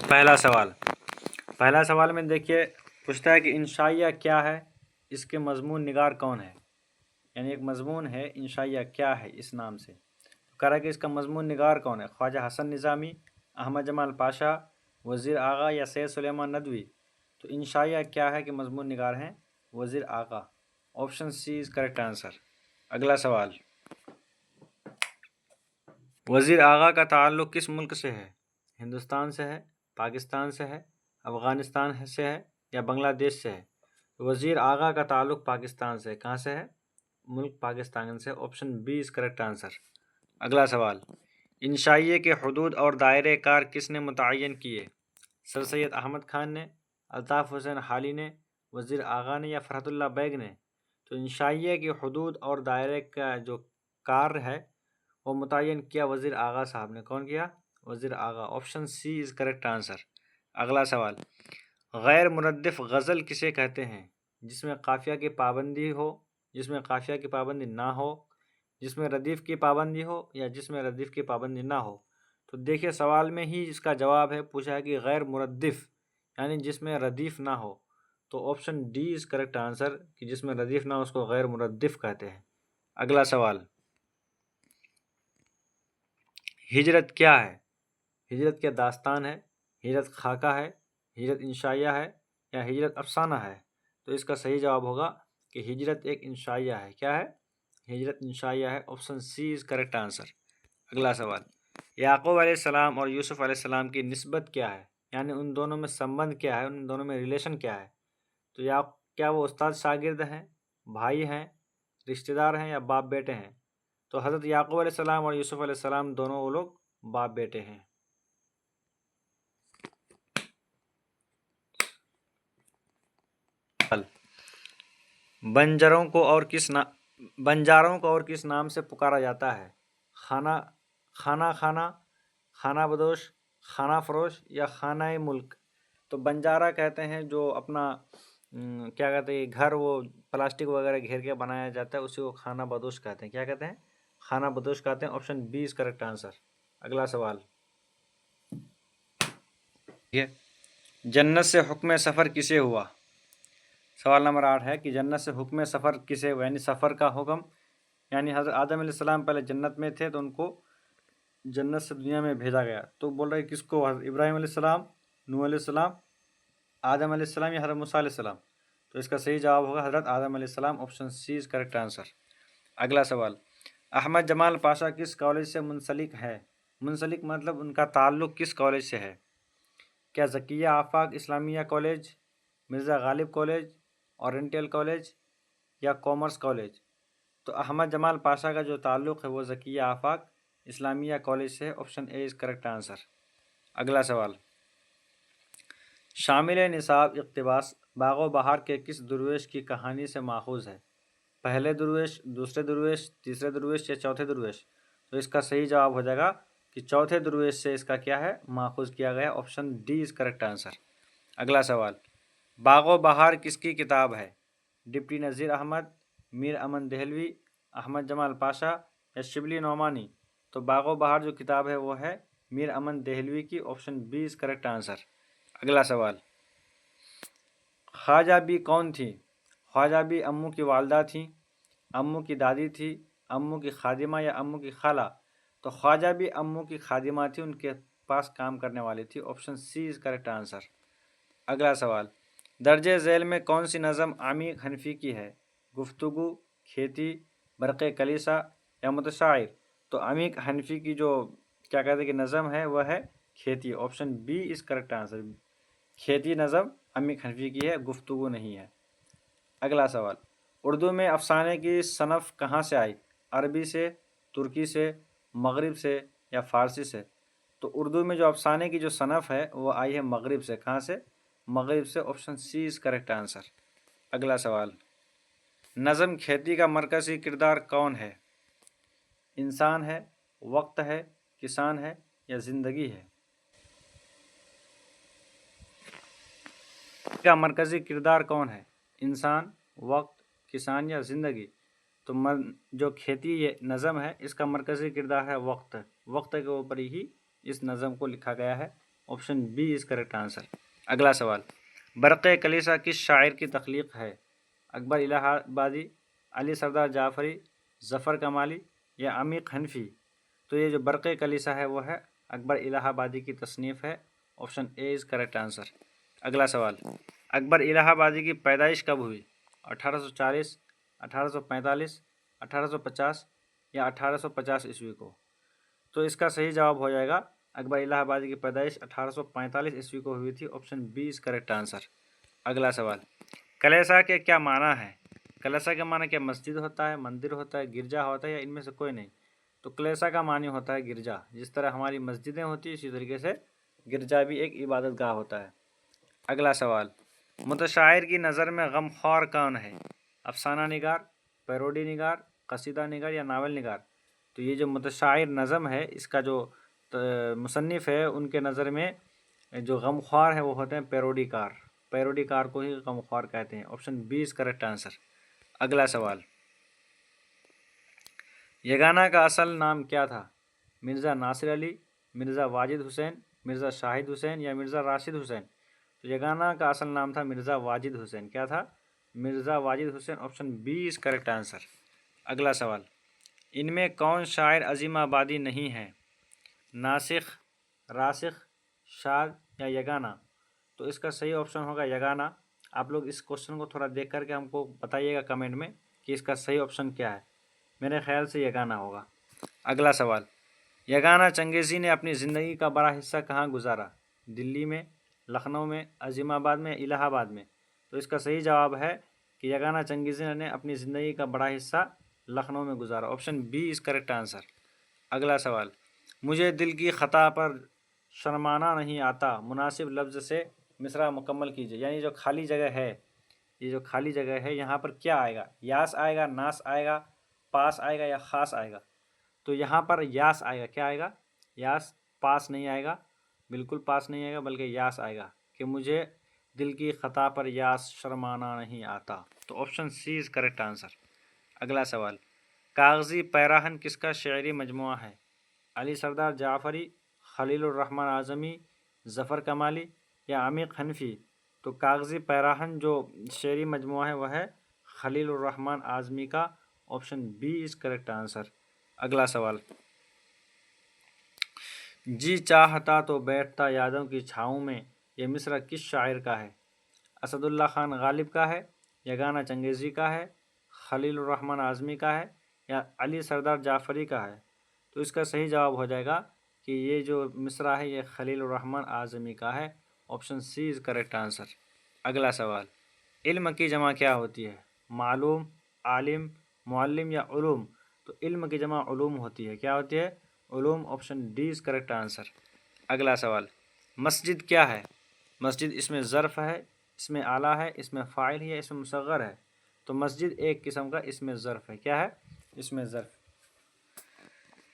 پہلا سوال میں دیکھیے پوچھتا ہے کہ انشائیہ کیا ہے، اس کے مضمون نگار کون ہے، یعنی ایک مضمون ہے انشائیہ کیا ہے اس نام سے، کہہ رہا ہے کہ اس کا مضمون نگار کون ہے، خواجہ حسن نظامی، احمد جمال پاشا، وزیر آغا یا سید سلیمان ندوی۔ تو انشائیہ کیا ہے کہ مضمون نگار ہیں Wazir Agha, option C is correct answer. اگلا سوال، وزیر آغا کا تعلق کس ملک سے ہے، ہندوستان سے ہے، پاکستان سے ہے، افغانستان سے ہے یا بنگلہ دیش سے ہے؟ وزیر آغا کا تعلق پاکستان سے، کہاں سے ہے؟ ملک پاکستان سے، option B is correct answer. اگلا سوال، انشائیے کے حدود اور دائرۂ کار کس نے متعین کیے؟ سر سید احمد خان نے، الطاف حسین حالی نے، وزیر آغا نے یا فرحت اللہ بیگ نے؟ تو انشائیے کے حدود اور دائرے کا جو کار ہے وہ متعین کیا وزیر آغا صاحب نے۔ کون کیا؟ Wazir Agha, option C is correct answer. اگلا سوال، غیر مردف غزل کسے کہتے ہیں؟ جس میں قافیہ کی پابندی ہو، جس میں قافیہ کی پابندی نہ ہو، جس میں ردیف کی پابندی ہو یا جس میں ردیف کی پابندی نہ ہو؟ تو دیکھیے سوال میں ہی اس کا جواب ہے، پوچھا ہے کہ غیر مردف یعنی جس میں ردیف نہ ہو، تو option D is correct answer کہ جس میں ردیف نہ ہو اس کو غیر مردف کہتے ہیں۔ اگلا سوال، ہجرت کیا ہے؟ ہجرت کیا داستان ہے، ہجرت خاکہ ہے، ہجرت انشائیہ ہے یا ہجرت افسانہ ہے؟ تو اس کا صحیح جواب ہوگا کہ ہجرت ایک انشائیہ ہے۔ کیا ہے؟ ہجرت انشائیہ ہے، option C is correct answer. اگلا سوال، یعقوب علیہ السلام اور یوسف علیہ السلام کی نسبت کیا ہے، یعنی ان دونوں میں سمبندھ کیا ہے، ان دونوں میں ریلیشن کیا ہے؟ تو کیا وہ استاد شاگرد ہیں، بھائی ہیں، رشتہ دار ہیں یا باپ بیٹے ہیں؟ تو حضرت یعقوب علیہ السلام اور یوسف علیہ السلام دونوں وہ لوگ باپ بیٹے ہیں۔ بنجاروں کو اور کس نام سے پکارا جاتا ہے؟ خانہ خانہ بدوش، خانہ فروش یا خانہ ملک؟ تو بنجارہ کہتے ہیں جو اپنا کیا کہتے ہیں گھر وہ پلاسٹک وغیرہ گھیر کے بنایا جاتا ہے، اسی کو خانہ بدوش کہتے ہیں۔ کیا کہتے ہیں؟ خانہ بدوش کہتے ہیں، option B is correct answer. اگلا سوال، جنت سے حکم سفر کسے ہوا؟ سوال نمبر 8 ہے کہ جنت سے حکم سفر کسے ہوا، یعنی سفر کا حکم، یعنی حضرت آدم علیہ السلام پہلے جنت میں تھے تو ان کو جنت سے دنیا میں بھیجا گیا، تو بول رہے کس کو؟ حضرت ابراہیم علیہ السلام، نوح علیہ السلام، آدم علیہ السلام یا حضرت موسیٰ علیہ السلام؟ تو اس کا صحیح جواب ہوگا حضرت آدم علیہ السلام، option C is correct answer. اگلا سوال، احمد جمال پاشا کس کالج سے منسلک ہے؟ منسلک مطلب ان کا تعلق کس کالج سے ہے؟ کیا ذکیہ آفاق اسلامیہ college, Mirza Ghalib college, oriental college یا کامرس کالج؟ تو احمد جمال پاشا کا جو تعلق ہے وہ ذکیہ آفاق اسلامیہ کالج سے، option A is correct answer. اگلا سوال، شامل نصاب اقتباس باغ و بہار کے کس درویش کی کہانی سے ماخوذ ہے؟ پہلے درویش، دوسرے درویش، تیسرے درویش یا چوتھے درویش؟ تو اس کا صحیح جواب ہو جائے گا کہ چوتھے درویش سے اس کا کیا ہے ماخوذ کیا گیا، option D is correct answer. اگلا سوال، باغ و بہار کس کی کتاب ہے؟ ڈپٹی نذیر احمد، میر امن دہلوی، احمد جمال پاشا یا شبلی نعمانی؟ تو باغ و بہار جو کتاب ہے وہ ہے میر امن دہلوی کی، option B is correct answer. اگلا سوال، خواجہ بی کون تھی؟ خواجہ بی امو کی والدہ تھیں، امو کی دادی تھی، امو کی خادمہ یا امو کی خالہ؟ تو خواجہ بی امو کی خادمہ تھی، ان کے پاس کام کرنے والی تھی، option C is correct answer. اگلا سوال، درجہ ذیل میں کون سی نظم عمیق حنفی کی ہے؟ گفتگو، کھیتی، برق کلیسا یا متشاعر؟ تو عمیق حنفی کی جو کیا کہتے ہیں کہ نظم ہے وہ ہے کھیتی، option B is correct answer. کھیتی نظم عمیق حنفی کی ہے، گفتگو نہیں ہے۔ اگلا سوال، اردو میں افسانے کی صنف کہاں سے آئی؟ عربی سے، ترکی سے، مغرب سے یا فارسی سے؟ تو اردو میں جو افسانے کی جو صنف ہے وہ آئی ہے مغرب سے۔ کہاں سے؟ مغرب سے، option C is correct answer. اگلا سوال، نظم کھیتی کا مرکزی کردار کون ہے؟ انسان ہے، وقت ہے، کسان ہے یا زندگی ہے؟ کا مرکزی کردار کون ہے؟ انسان، وقت، کسان یا زندگی؟ تو جو کھیتی یہ نظم ہے اس کا مرکزی کردار ہے وقت کے اوپر ہی اس نظم کو لکھا گیا ہے، option B is correct answer. اگلا سوال، برق کلیسا کس شاعر کی تخلیق ہے؟ اکبر الہ آبادی، علی سردار جعفری، ظفر کمالی یا عمیق حنفی؟ تو یہ جو برق کلیسا ہے وہ ہے اکبر الہ آبادی کی تصنیف ہے، option A is correct answer. اگلا سوال، اکبر الہ آبادی کی پیدائش کب ہوئی؟ 1840، 1845، 1850 یا 1850 عیسوی کو؟ تو اس کا صحیح جواب ہو جائے گا اکبر الہ آبادی کی پیدائش 1845 عیسوی کو ہوئی تھی، option B is correct answer. اگلا سوال، کلیسا کے کیا معنی ہے؟ کلیسا کا معنی کیا مسجد ہوتا ہے، مندر ہوتا ہے، گرجا ہوتا ہے یا ان میں سے کوئی نہیں؟ تو کلیسا کا معنی ہوتا ہے گرجا، جس طرح ہماری مسجدیں ہوتی ہیں اسی طریقے سے گرجا بھی ایک عبادت گاہ ہوتا ہے۔ اگلا سوال، متشاعر کی نظر میں غمخوار کون ہے؟ افسانہ نگار، پیروڈی نگار، قصیدہ نگار یا ناول نگار؟ تو یہ جو متشاعر نظم ہے، اس کا جو مصنف ہے، ان کے نظر میں جو غمخوار ہے وہ ہوتے ہیں پیروڈی کار، پیروڈی کار کو ہی غمخوار کہتے ہیں، option B is correct answer. اگلا سوال، یگانہ کا اصل نام کیا تھا؟ مرزا ناصر علی، مرزا واجد حسین، مرزا شاہد حسین یا مرزا راشد حسین؟ تو یگانہ کا اصل نام تھا مرزا واجد حسین۔ کیا تھا؟ Mirza Wajid Hussain, option B is correct answer. اگلا سوال، ان میں کون شاعر عظیم آبادی نہیں ہے؟ ناسخ، راسخ، شاذ یا یگانہ؟ تو اس کا صحیح آپشن ہوگا یگانہ۔ آپ لوگ اس کوشچن کو تھوڑا دیکھ کر کے ہم کو بتائیے گا کمنٹ میں کہ اس کا صحیح آپشن کیا ہے۔ میرے خیال سے یگانہ ہوگا۔ اگلا سوال، یگانہ چنگیزی نے اپنی زندگی کا بڑا حصہ کہاں گزارا؟ دلی میں، لکھنؤ میں، عظیم آباد میں، الہ آباد میں؟ تو اس کا صحیح جواب ہے کہ یگانہ چنگیزی نے اپنی زندگی کا بڑا حصہ لکھنؤ میں گزارا، option B is correct answer. اگلا سوال، مجھے دل کی خطا پر شرمانا نہیں آتا، مناسب لفظ سے مصرع مکمل کیجیے۔ یعنی جو خالی جگہ ہے، یہ جو خالی جگہ ہے یہاں پر کیا آئے گا؟ یاس آئے گا، ناس آئے گا، پاس آئے گا یا خاص آئے گا؟ تو یہاں پر یاس آئے گا۔ کیا آئے گا؟ یاس، پاس نہیں آئے گا، بالکل پاس نہیں آئے گا بلکہ یاس آئے گا کہ مجھے دل کی خطا پر یاس شرمانا نہیں آتا، تو option C is correct answer. اگلا سوال، کاغذی پیراہن کس کا شعری مجموعہ ہے؟ علی سردار جعفری، خلیل الرحمن اعظمی، ظفر کمالی یا عمیق حنفی؟ تو کاغذی پیراہن جو شعری مجموعہ ہے وہ ہے خلیل الرحمن اعظمی کا، option B is correct answer. اگلا سوال، جی چاہتا تو بیٹھتا یادوں کی چھاؤں میں، یہ مصرع کس شاعر کا ہے؟ اسد اللہ خان غالب کا ہے، یگانہ چنگیزی کا ہے، خلیل الرحمن اعظمی کا ہے یا علی سردار جعفری کا ہے؟ تو اس کا صحیح جواب ہو جائے گا کہ یہ جو مصرع ہے یہ خلیل الرحمن اعظمی کا ہے، option C is correct answer. اگلا سوال، علم کی جمع کیا ہوتی ہے؟ معلوم، عالم، معلم یا علوم؟ تو علم کی جمع علوم ہوتی ہے۔ کیا ہوتی ہے؟ علوم، option D is correct answer. اگلا سوال، مسجد کیا ہے؟ مسجد اس میں ظرف ہے، اس میں آلہ ہے، اس میں فاعل ہے، اس میں مصغر ہے؟ تو مسجد ایک قسم کا اس میں ظرف ہے۔ کیا ہے؟ اس میں ظرف۔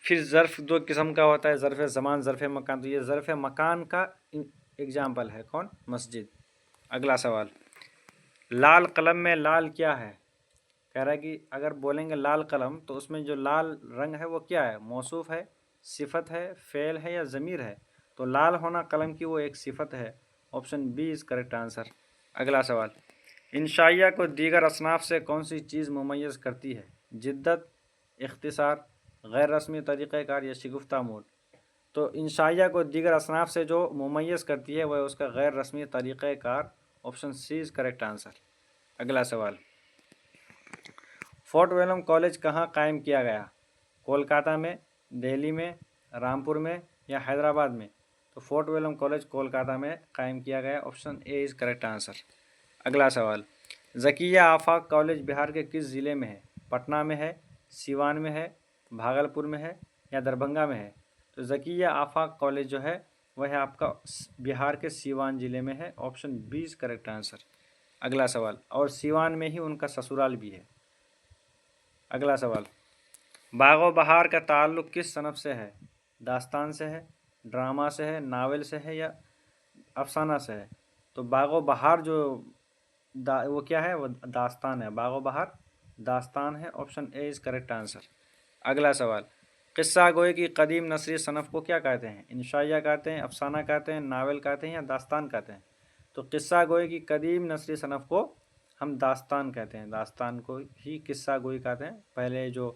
پھر ظرف دو قسم کا ہوتا ہے، ظرف زمان، ظرف مکان۔ تو یہ ظرف مکان کا اگزامپل ہے کون؟ مسجد۔ اگلا سوال، لال قلم میں لال کیا ہے؟ کہہ رہا ہے کہ اگر بولیں گے لال قلم تو اس میں جو لال رنگ ہے وہ کیا ہے؟ موصوف ہے، صفت ہے، فعل ہے یا ضمیر ہے؟ تو لال ہونا قلم کی وہ ایک صفت ہے، option B is correct answer. اگلا سوال، انشائیہ کو دیگر اصناف سے کون سی چیز ممیز کرتی ہے؟ جدت، اختصار، غیر رسمی طریقہ کار یا شگفتہ موڈ؟ تو انشائیہ کو دیگر اصناف سے جو ممیز کرتی ہے وہ اس کا غیر رسمی طریقہ کار، option C is correct answer. اگلا سوال، فورٹ ولیم کالج کہاں قائم کیا گیا؟ کولکاتہ میں، دہلی میں، رامپور میں یا حیدرآباد میں؟ تو فورٹ ولیم کالج کولکاتہ میں قائم کیا گیا، option A is correct answer. اگلا سوال، ذکیہ آفاق کالج بہار کے کس ضلع میں ہے؟ پٹنہ میں ہے، سیوان میں ہے، بھاگلپور میں ہے یا دربھنگہ میں ہے؟ تو ذکیہ آفاق کالج جو ہے وہ ہے آپ کا بہار کے سیوان ضلع میں ہے، option B is correct answer. اگلا سوال، اور سیوان میں ہی ان کا سسرال بھی ہے۔ اگلا سوال، باغ و بہار کا تعلق کس صنف سے ہے؟ داستان سے ہے، ڈرامہ سے ہے، ناول سے ہے یا افسانہ سے ہے؟ تو باغ و بہار جو وہ کیا ہے؟ وہ داستان ہے، باغ و بہار داستان ہے، option A is correct answer. اگلا سوال، قصہ گوئی کی قدیم نثری صنف کو کیا کہتے ہیں؟ انشائیہ کہتے ہیں، افسانہ کہتے ہیں، ناول کہتے ہیں یا داستان کہتے ہیں؟ تو قصہ گوئی کی قدیم نثری صنف کو ہم داستان کہتے ہیں، داستان کو ہی قصہ گوئی کہتے ہیں۔ پہلے جو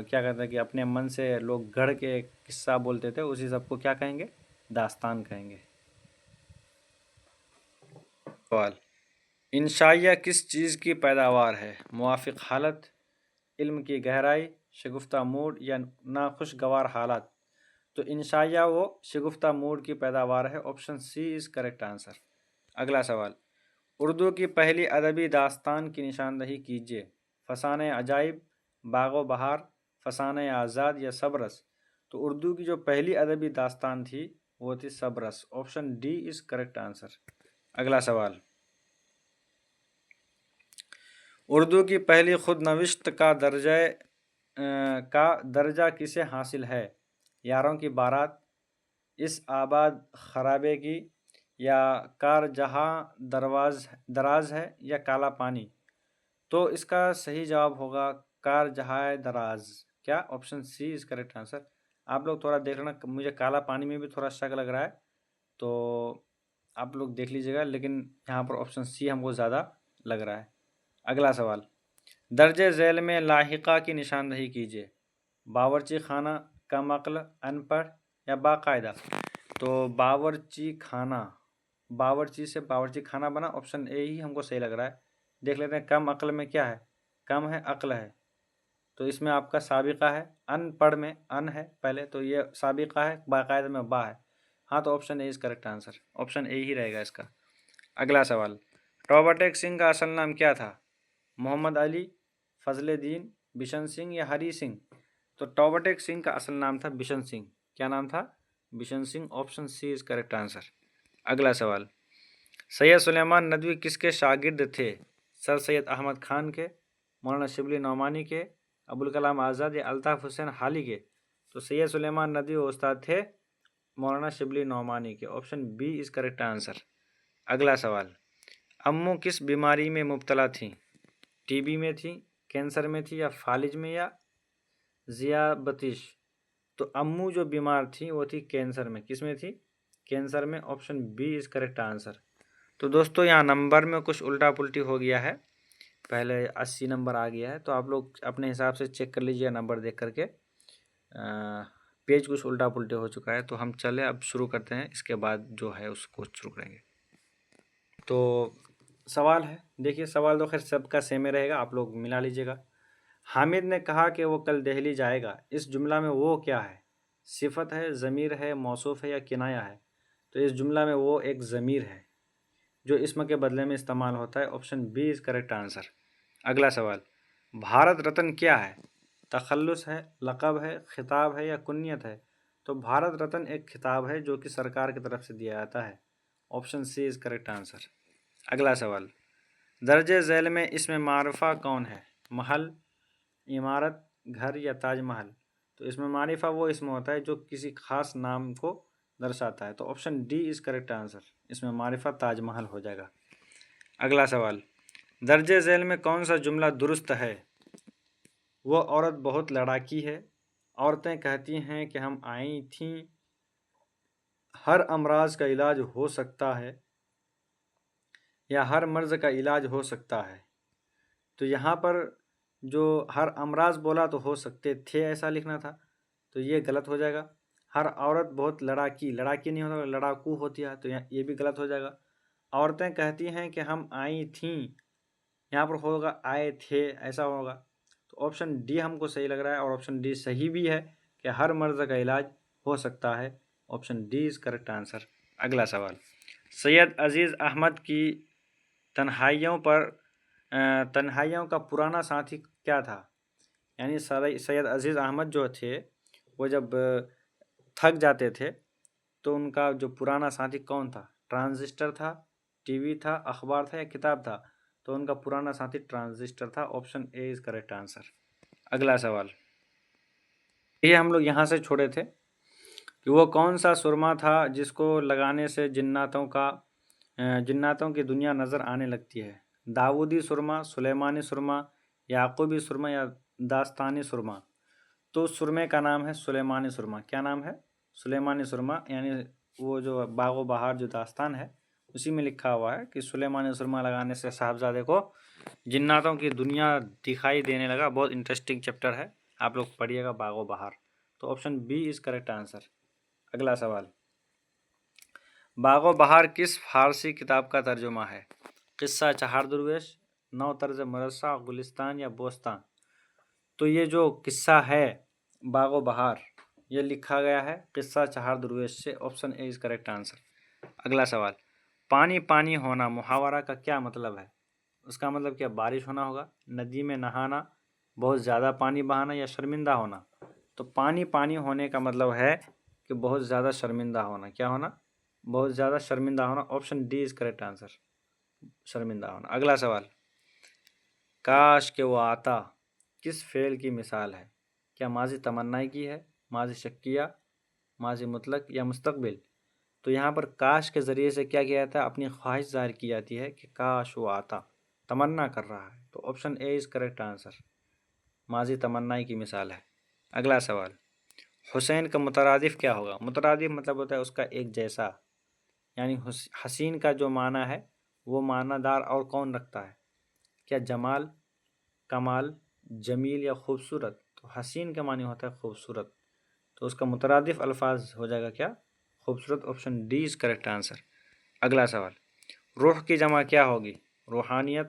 کیا کہتے ہیں کہ اپنے من سے لوگ گڑھ کے قصہ بولتے تھے، اسی سب کو کیا کہیں گے؟ داستان کہیں گے۔ سوال: انشائیہ کس چیز کی پیداوار ہے؟ موافق حالت، علم کی گہرائی، شگفتہ موڈ یا ناخوشگوار حالات؟ تو انشائیہ وہ شگفتہ موڈ کی پیداوار ہے۔ Option C is correct answer. اگلا سوال: اردو کی پہلی ادبی داستان کی نشاندہی کیجیے۔ فسانہ عجائب، باغ و بہار، فسانہ آزاد یا سبرس؟ تو اردو کی جو پہلی ادبی داستان تھی وہ تھی Sabras. Option D is correct answer. اگلا سوال: اردو کی پہلی خود نوشت کا درجہ کسے حاصل ہے؟ یاروں کی بارات، اس آباد خرابے کی، یا کار جہاں دراز ہے، یا کالا پانی؟ تو اس کا صحیح جواب ہوگا کار جہاں دراز۔ کیا؟ Option C is correct answer. آپ لوگ تھوڑا دیکھ لینا، مجھے کالا پانی میں بھی تھوڑا شک لگ رہا ہے، تو آپ لوگ دیکھ لیجیے گا، لیکن یہاں پر آپشن سی ہم کو زیادہ لگ رہا ہے۔ اگلا سوال: درجہ ذیل میں لاحقہ کی نشاندہی کیجیے۔ باورچی خانہ، کم عقل، ان پڑھ یا باقاعدہ؟ تو باورچی خانہ، باورچی سے باورچی خانہ بنا، آپشن اے ہی ہم کو صحیح لگ رہا ہے۔ دیکھ لیتے ہیں کم عقل میں کیا ہے؟ کم ہے، عقل ہے، تو اس میں آپ کا سابقہ ہے۔ ان پڑھ میں ان ہے پہلے، تو یہ سابقہ ہے، باقاعدہ میں با ہے۔ ہاں، تو option A is correct answer. Option A ہی رہے گا اس کا۔ اگلا سوال: ٹوبہ ٹیک سنگھ کا اصل نام کیا تھا؟ محمد علی، فضل دین، بشن سنگھ یا ہری سنگھ؟ تو ٹوبہ ٹیک سنگھ کا اصل نام تھا بشن سنگھ۔ کیا نام تھا؟ Bishan Singh. Option C is correct answer. اگلا سوال: سید سلیمان ندوی کس کے شاگرد تھے؟ سر سید احمد خان کے، مولانا شبلی نعمانی کے، ابوالکلام آزاد یا الطاف حسین حالی کے؟ تو سید سلیمان ندوی وہ استاد تھے مولانا شبلی نعمانی کے۔ Option B is correct answer. اگلا سوال: امو کس بیماری میں مبتلا تھیں؟ ٹی بی میں تھی، کینسر میں تھی، یا فالج میں، یا ذیابطیس؟ تو امو جو بیمار تھی وہ تھی کینسر میں۔ کس میں تھی؟ کینسر میں۔ Option B is correct answer. تو دوستو یہاں نمبر میں کچھ الٹا پلٹی ہو گیا ہے، پہلے 80 نمبر آ گیا ہے، تو آپ لوگ اپنے حساب سے چیک کر لیجیے نمبر دیکھ کر کے۔ پیج کچھ الٹا پلٹے ہو چکا ہے، تو ہم چلے اب شروع کرتے ہیں، اس کے بعد جو ہے اس کو شروع کریں گے۔ تو سوال ہے، دیکھیے سوال تو خیر سب کا سیم ہی رہے گا، آپ لوگ ملا لیجیے گا۔ حامد نے کہا کہ وہ کل دہلی جائے گا، اس جملہ میں وہ کیا ہے؟ صفت ہے، ضمیر ہے، موصوف ہے یا کنایہ ہے؟ تو اس جملہ میں وہ ایک ضمیر ہے جو اسم کے بدلے میں استعمال ہوتا ہے۔ Option B is correct answer. اگلا سوال: بھارت رتن کیا ہے؟ تخلص ہے، لقب ہے، خطاب ہے یا کنیت ہے؟ تو بھارت رتن ایک خطاب ہے جو کہ سرکار کی طرف سے دیا جاتا ہے۔ Option C is correct answer. اگلا سوال: درجہ ذیل میں اسم معرفہ کون ہے؟ محل، عمارت، گھر یا تاج محل؟ تو اسم معرفہ وہ اسم ہوتا ہے جو کسی خاص نام کو درشاتا ہے، تو option D is correct answer. اسم معرفہ تاج محل ہو جائے گا۔ اگلا سوال: درجہ ذیل میں کون سا جملہ درست ہے؟ وہ عورت بہت لڑاکی ہے، عورتیں کہتی ہیں کہ ہم آئی تھیں، ہر امراض کا علاج ہو سکتا ہے، یا ہر مرض کا علاج ہو سکتا ہے؟ تو یہاں پر جو ہر امراض بولا تو ہو سکتے تھے ایسا لکھنا تھا، تو یہ غلط ہو جائے گا۔ ہر عورت بہت لڑاکی نہیں ہوتا، لڑاکو ہوتی ہے، تو یہ بھی غلط ہو جائے گا۔ عورتیں کہتی ہیں کہ ہم آئی تھیں، یہاں پر ہوگا آئے تھے، ایسا ہوگا۔ تو آپشن ڈی ہم کو صحیح لگ رہا ہے، اور آپشن ڈی صحیح بھی ہے کہ ہر مرض کا علاج ہو سکتا ہے۔ Option D is correct answer. اگلا سوال: سید عزیز احمد کی تنہائیوں کا پرانا ساتھی کیا تھا؟ یعنی سید عزیز احمد جو تھے وہ جب تھک جاتے تھے تو ان کا جو پرانا ساتھی کون تھا؟ ٹرانزسٹر تھا، ٹی وی تھا، اخبار تھا یا کتاب تھا؟ تو ان کا پرانا ساتھی ٹرانزسٹر تھا۔ Option A is correct answer. اگلا سوال: یہ ہم لوگ یہاں سے چھوڑے تھے کہ وہ کون سا سرما تھا جس کو لگانے سے جناتوں کی دنیا نظر آنے لگتی ہے؟ داودی سرما، سلیمانی سرما، یعقوبی سرما یا داستانی سرما؟ تو سرمے کا نام ہے سلیمانی سرما. کیا نام ہے؟ سلیمانی سرما. یعنی وہ جو باغ و بہار جو داستان ہے اسی میں لکھا ہوا ہے کہ سلیمانی سرما لگانے سے صاحبزادے کو جناتوں کی دنیا دکھائی دینے لگا. بہت انٹرسٹنگ چیپٹر ہے, آپ لوگ پڑھیے گا باغ و بہار. تو option B is correct answer. اگلا سوال, باغ و بہار کس فارسی کتاب کا ترجمہ ہے؟ قصہ چہار درویش, نو طرز مرصع, گلستان یا بوستان. تو یہ جو قصہ ہے باغ و بہار یہ لکھا گیا ہے قصہ چہار درویش سے. Option A is correct answer. اگلا سوال, پانی پانی ہونا محاورہ کا کیا مطلب ہے؟ اس کا مطلب کیا بارش ہونا ہوگا, ندی میں نہانا, بہت زیادہ پانی بہانا یا شرمندہ ہونا. تو پانی پانی ہونے کا مطلب ہے کہ بہت زیادہ شرمندہ ہونا. کیا ہونا؟ بہت زیادہ شرمندہ ہونا. Option D is correct answer, شرمندہ ہونا. اگلا سوال, کاش کہ وہ آتا کس فعل کی مثال ہے؟ کیا ماضی تمنائی کی ہے, ماضی شکیہ, ماضی مطلق یا مستقبل؟ تو یہاں پر کاش کے ذریعے سے کیا کیا جاتا ہے؟ اپنی خواہش ظاہر کی جاتی ہے کہ کاش وہ آتا, تمنا کر رہا ہے. تو option A is correct answer, ماضی تمنائی کی مثال ہے. اگلا سوال, حسین کا مترادف کیا ہوگا؟ مترادف مطلب ہوتا ہے اس کا ایک جیسا. یعنی حسین کا جو معنی ہے وہ معنی دار اور کون رکھتا ہے؟ کیا جمال, کمال, جمیل یا خوبصورت؟ تو حسین کا معنی ہوتا ہے خوبصورت, تو اس کا مترادف الفاظ ہو جائے گا کیا؟ خوبصورت. Option D is correct answer. اگلا سوال, روح کی جمع کیا ہوگی؟ روحانیت,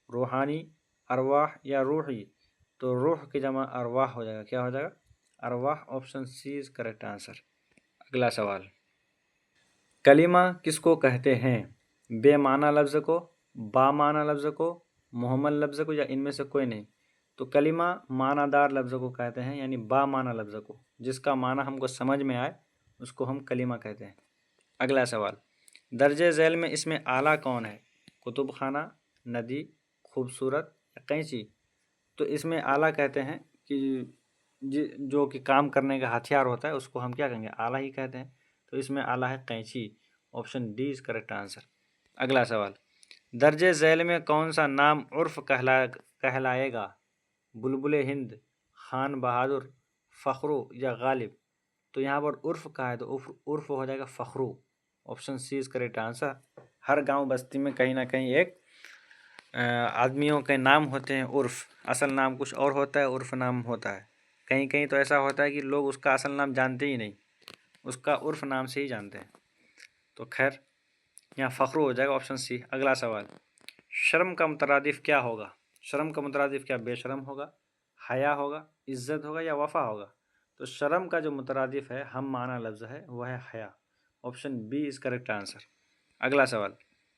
روحانی, ارواح یا روحی؟ تو روح کی جمع ارواح ہو جائے گا. کیا ہو جائے گا؟ ارواح. Option C is correct answer. اگلا سوال, کلمہ کس کو کہتے ہیں؟ بے معنی لفظ کو, با معنی لفظ کو, محمل لفظ کو یا ان میں سے کوئی نہیں؟ تو کلمہ معنی دار لفظ کو کہتے ہیں, یعنی با معنی لفظ کو, جس کا معنی ہم کو سمجھ میں آئے اس کو ہم کلمہ کہتے ہیں. اگلا سوال, درجہ ذیل میں اس میں اعلیٰ کون ہے؟ کتب خانہ, ندی, خوبصورت یا قینچی؟ تو اس میں اعلیٰ کہتے ہیں کہ جو کہ کام کرنے کا ہتھیار ہوتا ہے اس کو ہم کیا کہیں گے؟ اعلیٰ ہی کہتے ہیں. تو اس میں اعلیٰ ہے قینچی. Option D is correct answer. اگلا سوال, درجہ ذیل میں کون سا نام عرف کہلائے گا؟ بلبل ہند, خان بہادر, فخرو یا غالب؟ تو یہاں پر عرف کا ہے تو عرف ہو جائے گا Fakhru. Option C is correct answer. ہر گاؤں بستی میں کہیں نہ کہیں ایک آدمیوں کے نام ہوتے ہیں عرف, اصل نام کچھ اور ہوتا ہے, عرف نام ہوتا ہے. کہیں کہیں تو ایسا ہوتا ہے کہ لوگ اس کا اصل نام جانتے ہی نہیں, اس کا عرف نام سے ہی جانتے ہیں. تو خیر یہاں فخرو ہو جائے گا. آپشن سی. اگلا سوال, شرم کا مترادف کیا ہوگا؟ شرم کا مترادف کیا بے شرم ہوگا, حیا ہوگا, عزت ہوگا یا وفا ہوگا؟ تو شرم کا جو مترادف ہے ہم معنی لفظ ہے وہ ہے حیا. Option B is correct answer. اگلا سوال,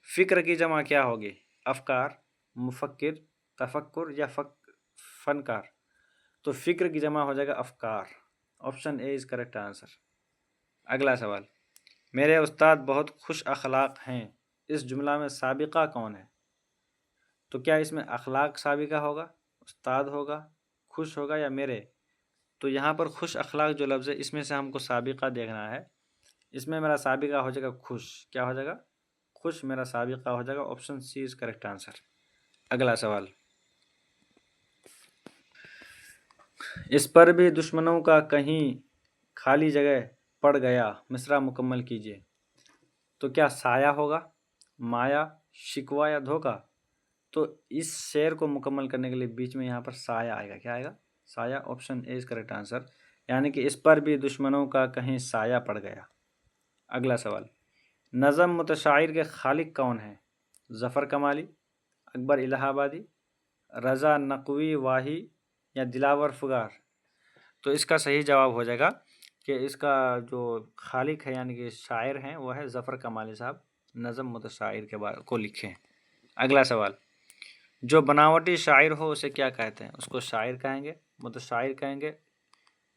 فکر کی جمع کیا ہوگی؟ افکار, مفکر, تفکر یا فنکار؟ تو فکر کی جمع ہو جائے گا افکار. Option A is correct answer. اگلا سوال, میرے استاد بہت خوش اخلاق ہیں, اس جملہ میں سابقہ کون ہے؟ تو کیا اس میں اخلاق سابقہ ہوگا, استاد ہوگا, خوش ہوگا یا میرے؟ تو یہاں پر خوش اخلاق جو لفظ ہے اس میں سے ہم کو سابقہ دیکھنا ہے. اس میں میرا سابقہ ہو جائے گا خوش. کیا ہو جائے گا؟ خوش میرا سابقہ ہو جائے گا. Option C is correct answer. اگلا سوال, اس پر بھی دشمنوں کا کہیں خالی جگہ پڑ گیا, مصرع مکمل کیجیے. تو کیا سایہ ہوگا, مایا, شکوہ یا دھوکہ؟ تو اس شعر کو مکمل کرنے کے لیے بیچ میں یہاں پر سایہ آئے گا. کیا آئے گا؟ سایہ. Option A is correct answer. یعنی کہ اس پر بھی دشمنوں کا کہیں سایہ پڑ گیا. اگلا سوال, نظم متشاعر کے خالق کون ہیں؟ ظفر کمالی, اکبر الہ آبادی, رضا نقوی واہی یا دلاور فغار؟ تو اس کا صحیح جواب ہو جائے گا کہ اس کا جو خالق ہے یعنی کہ شاعر ہیں وہ ہے ظفر کمالی صاحب, نظم متشاعر کے بارے کو لکھے ہیں. اگلا سوال, جو بناوٹی شاعر ہو اسے کیا کہتے ہیں؟ اس کو شاعر کہیں گے, متشاعر کہیں گے,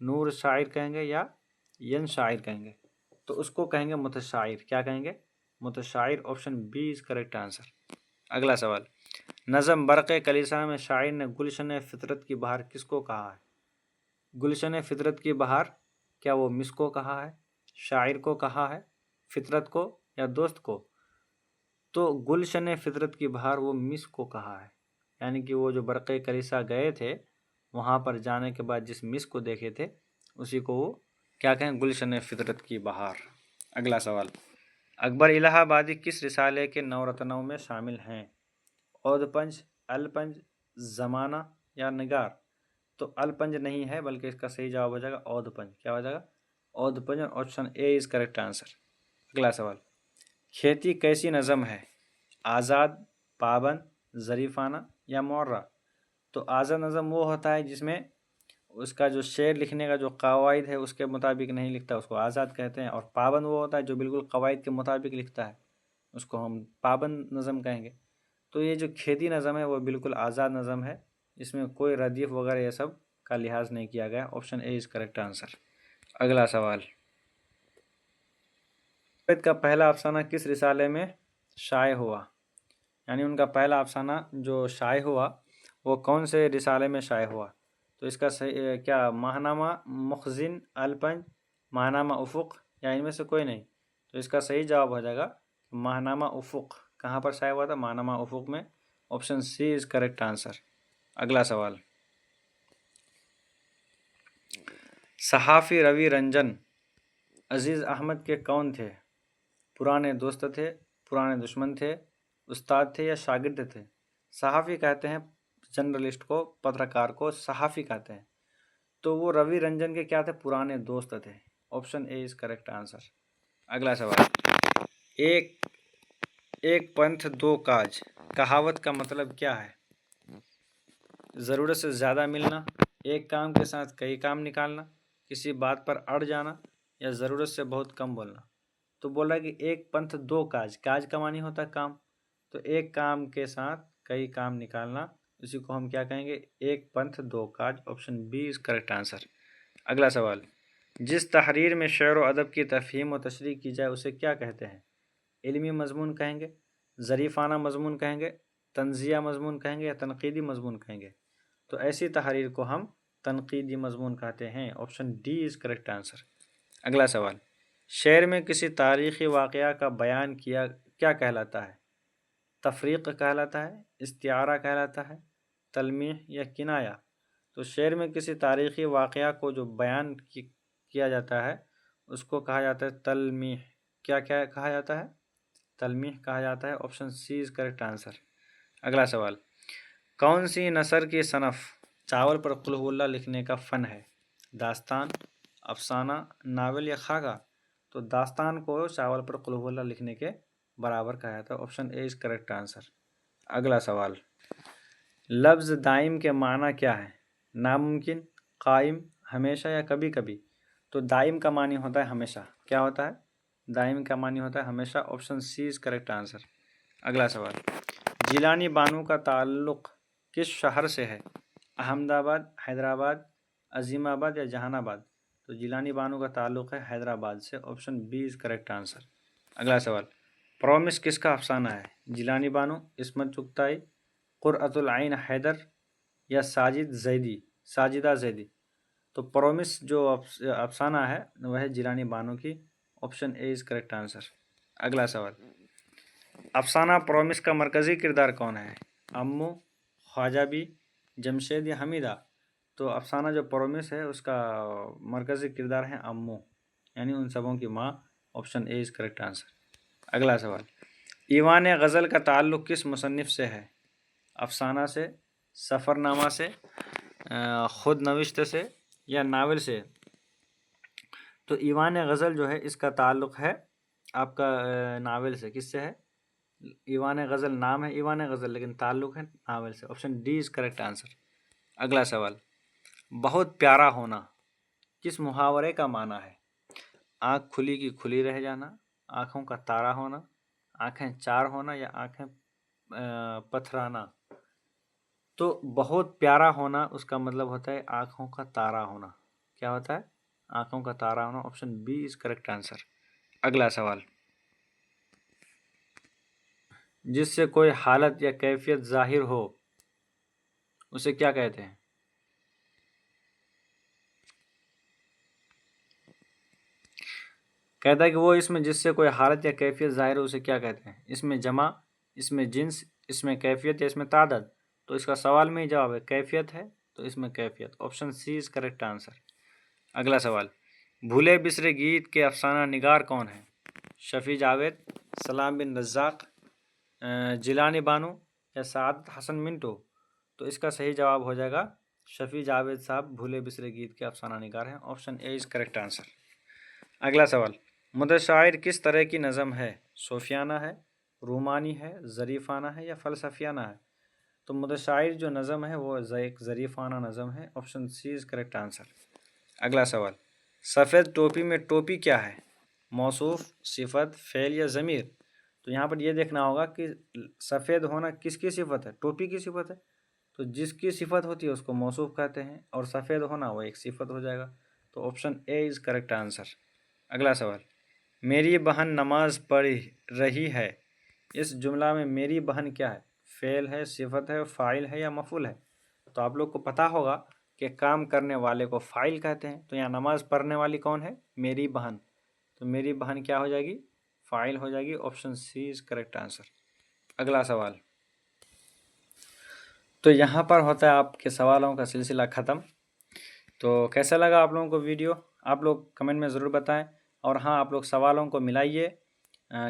نور شاعر کہیں گے یا ین شاعر کہیں گے؟ تو اس کو کہیں گے متشاعر. کیا کہیں گے؟ متشاعر. Option B is correct answer. اگلا سوال, نظم برق کلیسا میں شاعر نے گلشن فطرت کی بہار کس کو کہا ہے؟ گلشن فطرت کی بہار کیا وہ مس کو کہا ہے, شاعر کو کہا ہے, فطرت کو یا دوست کو؟ تو گلشن فطرت کی بہار وہ مس کو کہا ہے. یعنی کہ وہ جو برق کلیسا گئے تھے وہاں پر جانے کے بعد جس مس کو دیکھے تھے اسی کو وہ کیا کہیں؟ گلشن فطرت کی بہار۔ اگلا سوال، اکبر الہ آبادی کس رسالے کے نورتنوں میں شامل ہیں؟ اودپنج، الپنج، زمانہ یا نگار؟ تو الپنج نہیں ہے بلکہ اس کا صحیح جواب ہو جائے گا اودپنج۔ کیا ہو جائے گا؟ اودپنج، اور option A is correct answer. اگلا سوال، کھیتی کیسی نظم ہے؟ آزاد، پابند، ظریفانہ یا معرہ؟ تو آزاد نظم وہ ہوتا ہے جس میں اس کا جو شعر لکھنے کا جو قواعد ہے اس کے مطابق نہیں لکھتا، اس کو آزاد کہتے ہیں، اور پابند وہ ہوتا ہے جو بالکل قواعد کے مطابق لکھتا ہے، اس کو ہم پابند نظم کہیں گے۔ تو یہ جو کھیتی نظم ہے وہ بالکل آزاد نظم ہے، اس میں کوئی ردیف وغیرہ یہ سب کا لحاظ نہیں کیا گیا۔ Option A is correct answer. اگلا سوال، کا پہلا افسانہ کس رسالے میں شائع ہوا؟ یعنی ان کا پہلا افسانہ جو شائع ہوا وہ کون سے رسالے میں شائع ہوا؟ تو اس کا صحیح کیا ماہنامہ مخزن، الپنج، ماہنامہ افق، یا ان میں سے کوئی نہیں؟ تو اس کا صحیح جواب ہو جائے گا ماہنامہ افق۔ کہاں پر شائع ہوا تھا؟ ماہنامہ افق میں۔ Option C is correct answer. اگلا سوال، صحافی روی رنجن عزیز احمد کے کون تھے؟ پرانے دوست تھے، پرانے دشمن تھے، استاد تھے یا شاگرد تھے؟ صحافی کہتے ہیں جرنلسٹ کو، پترکار کو صحافی کہتے ہیں۔ تو وہ روی رنجن کے کیا تھے؟ پرانے دوست تھے۔ Option A is correct answer. اگلا سوال، ایک پنتھ دو کاج کہاوت کا مطلب کیا ہے؟ ضرورت سے زیادہ ملنا، ایک کام کے ساتھ کئی کام نکالنا، کسی بات پر اڑ جانا، یا ضرورت سے بہت کم بولنا؟ تو بولا کہ ایک پنتھ دو کاج، کاج کا معنی ہوتا ہے کام، تو ایک کام کے ساتھ کئی کام نکالنا، اسی کو ہم کیا کہیں گے؟ ایک پنتھ دو کاج۔ Option B is correct answer. اگلا سوال، جس تحریر میں شعر و ادب کی تفہیم و تشریح کی جائے اسے کیا کہتے ہیں؟ علمی مضمون کہیں گے، ظریفانہ مضمون کہیں گے، طنزیہ مضمون کہیں گے، یا تنقیدی مضمون کہیں گے؟ تو ایسی تحریر کو ہم تنقیدی مضمون کہتے ہیں۔ Option D is correct answer. اگلا سوال، شعر میں کسی تاریخی واقعہ کا بیان کیا کہلاتا ہے؟ تفریق کہلاتا ہے، استعارہ کہلاتا ہے، تلمیح یا کنایہ؟ تو شعر میں کسی تاریخی واقعہ کو جو بیان کیا جاتا ہے اس کو کہا جاتا ہے تلمیح۔ کیا کہا جاتا ہے؟ تلمیح کہا جاتا ہے۔ Option C is correct answer. اگلا سوال، کون سی نثر کی صنف چاول پر قل ہو اللہ لکھنے کا فن ہے؟ داستان، افسانہ، ناول یا خاکہ؟ تو داستان کو چاول پر قل ہو اللہ لکھنے کے برابر کہا جاتا ہے۔ Option A is correct answer. اگلا سوال، لفظ دائم کے معنی کیا ہے؟ ناممکن، قائم، ہمیشہ یا کبھی کبھی؟ تو دائم کا معنی ہوتا ہے ہمیشہ۔ کیا ہوتا ہے؟ دائم کا معنی ہوتا ہے ہمیشہ۔ Option C is correct answer. اگلا سوال، جیلانی بانو کا تعلق کس شہر سے ہے؟ احمد آباد، حیدرآباد، عظیم آباد یا جہان آباد؟ تو جیلانی بانو کا تعلق ہے حیدرآباد سے۔ Option B is correct answer. اگلا سوال، پرومس کس کا افسانہ ہے؟ جیلانی بانو، عصمت چغتائی، قرۃ العین حیدر یا ساجدہ زیدی؟ تو پرومس جو افسانہ ہے وہ ہے جیلانی بانو کی۔ Option A is correct answer. اگلا سوال، افسانہ پرومس کا مرکزی کردار کون ہے؟ امو، خواجہ بی، جمشید یا حمیدہ؟ تو افسانہ جو پرومس ہے اس کا مرکزی کردار ہے امو، یعنی ان سبوں کی ماں۔ Option A is correct answer. اگلا سوال، ایوان غزل کا تعلق کس مصنف سے ہے؟ افسانہ سے، سفر نامہ سے، خود نوشت سے یا ناول سے؟ تو ایوان غزل جو ہے اس کا تعلق ہے آپ کا ناول سے۔ کس سے ہے؟ ایوان غزل نام ہے ایوان غزل، لیکن تعلق ہے ناول سے۔ Option D is correct answer. اگلا سوال، بہت پیارا ہونا کس محاورے کا معنی ہے؟ آنکھ کھلی کی کھلی رہ جانا، آنکھوں کا تارا ہونا، آنکھیں چار ہونا یا آنکھیں پتھرانا؟ تو بہت پیارا ہونا اس کا مطلب ہوتا ہے آنکھوں کا تارا ہونا۔ کیا ہوتا ہے؟ آنکھوں کا تارا ہونا۔ Option B is correct answer. اگلا سوال، جس سے کوئی حالت یا کیفیت ظاہر ہو اسے کیا کہتے ہیں؟ کہتا ہے کہ وہ اس میں جس سے کوئی حالت یا کیفیت ظاہر ہو اسے کیا کہتے ہیں؟ اس میں جمع، اس میں جنس، اس میں کیفیت یا اس میں تعداد؟ تو اس کا سوال میں ہی جواب ہے کیفیت ہے، تو اس میں کیفیت، option C is correct answer. اگلا سوال، بھولے بسرے گیت کے افسانہ نگار کون ہیں؟ شفیع جاوید، سلام بن رزاق، جیلانی بانو یا سعادت حسن منٹو؟ تو اس کا صحیح جواب ہو جائے گا شفیع جاوید صاحب بھولے بسرے گیت کے افسانہ نگار ہیں، option A is correct answer. اگلا سوال، متشاعر کس طرح کی نظم ہے؟ صوفیانہ ہے، رومانی ہے، ظریفانہ ہے یا فلسفیانہ ہے؟ تو متشاعر جو نظم ہے وہ ایک ظریفانہ نظم ہے، option C is correct answer. اگلا سوال، سفید ٹوپی میں ٹوپی کیا ہے؟ موصوف، صفت، فعل یا ضمیر؟ تو یہاں پر یہ دیکھنا ہوگا کہ سفید ہونا کس کی صفت ہے؟ ٹوپی کی صفت ہے، تو جس کی صفت ہوتی ہے اس کو موصوف کہتے ہیں، اور سفید ہونا وہ ایک صفت ہو جائے گا، تو option A is correct answer. اگلا سوال، میری بہن نماز پڑھ رہی ہے، اس جملہ میں میری بہن کیا ہے؟ فعل ہے، صفت ہے، فاعل ہے یا مفعول ہے؟ تو آپ لوگ کو پتہ ہوگا کہ کام کرنے والے کو فاعل کہتے ہیں، تو یہاں نماز پڑھنے والی کون ہے؟ میری بہن، تو میری بہن کیا ہو جائے گی؟ فاعل ہو جائے گی، option C is correct answer. اگلا سوال، تو یہاں پر ہوتا ہے آپ کے سوالوں کا سلسلہ ختم۔ تو کیسا لگا آپ لوگوں کو ویڈیو؟ آپ لوگ کمنٹ میں ضرور بتائیں، اور ہاں آپ لوگ سوالوں کو ملائیے،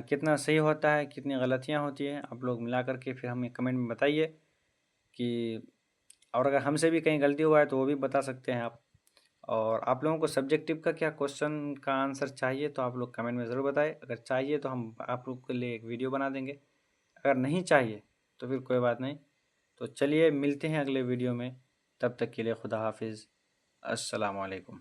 کتنا صحیح ہوتا ہے، کتنی غلطیاں ہوتی ہیں، آپ لوگ ملا کر کے پھر ہمیں کمنٹ میں بتائیے کہ، اور اگر ہم سے بھی کہیں غلطی ہوا ہے تو وہ بھی بتا سکتے ہیں آپ۔ اور آپ لوگوں کو سبجیکٹیو کا کیا کوشچن کا آنسر چاہیے تو آپ لوگ کمنٹ میں ضرور بتائیں، اگر چاہیے تو ہم آپ لوگ کے لیے ایک ویڈیو بنا دیں گے، اگر نہیں چاہیے تو پھر کوئی بات نہیں۔ تو چلیے ملتے ہیں اگلے ویڈیو میں، تب تک کے لیے خدا حافظ، السلام علیکم۔